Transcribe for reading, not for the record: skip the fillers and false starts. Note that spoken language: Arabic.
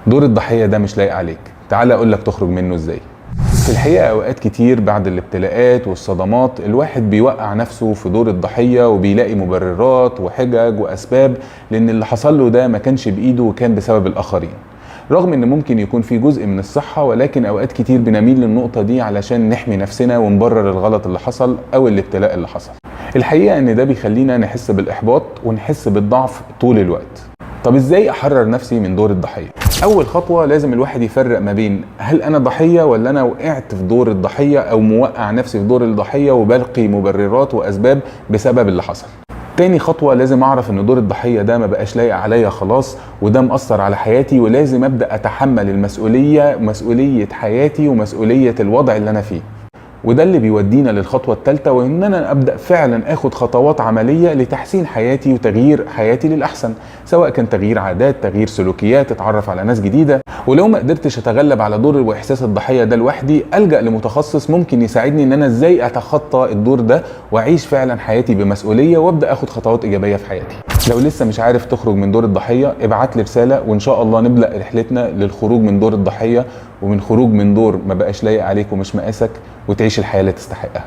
دور الضحية ده مش لايق عليك، تعال اقول لك تخرج منه ازاي. في الحقيقة اوقات كتير بعد الابتلاءات والصدمات الواحد بيوقع نفسه في دور الضحية وبيلاقي مبررات وحجج واسباب لان اللي حصل له ده ما كانش بايده وكان بسبب الاخرين. رغم ان ممكن يكون في جزء من الصحة، ولكن اوقات كتير بنميل للنقطة دي علشان نحمي نفسنا ونبرر الغلط اللي حصل او الابتلاء اللي حصل. الحقيقة ان ده بيخلينا نحس بالاحباط ونحس بالضعف طول الوقت. طب ازاي احرر نفسي من دور الضحية؟ اول خطوة لازم الواحد يفرق ما بين هل انا ضحية ولا انا وقعت في دور الضحية او موقع نفسي في دور الضحية وبلقي مبررات واسباب بسبب اللي حصل. تاني خطوة لازم اعرف ان دور الضحية ده ما بقاش لايق عليا خلاص، وده مأثر على حياتي، ولازم ابدأ اتحمل المسؤولية، مسؤولية حياتي ومسؤولية الوضع اللي انا فيه. وده اللي بيودينا للخطوة الثالثة، وان انا ابدأ فعلا اخد خطوات عملية لتحسين حياتي وتغيير حياتي للأحسن، سواء كان تغيير عادات، تغيير سلوكيات، اتعرف على ناس جديدة. ولو ما قدرتش اتغلب على دور واحساس الضحية ده لوحدي، ألجأ لمتخصص ممكن يساعدني ان انا ازاي اتخطى الدور ده واعيش فعلا حياتي بمسؤولية وابدأ اخد خطوات ايجابية في حياتي. لو لسه مش عارف تخرج من دور الضحية، ابعت لي رسالة وان شاء الله نبدأ رحلتنا للخروج من دور الضحية، ومن خروج من دور ما بقاش لايق عليك ومش مقاسك، وتعيش الحياة اللي تستحقها.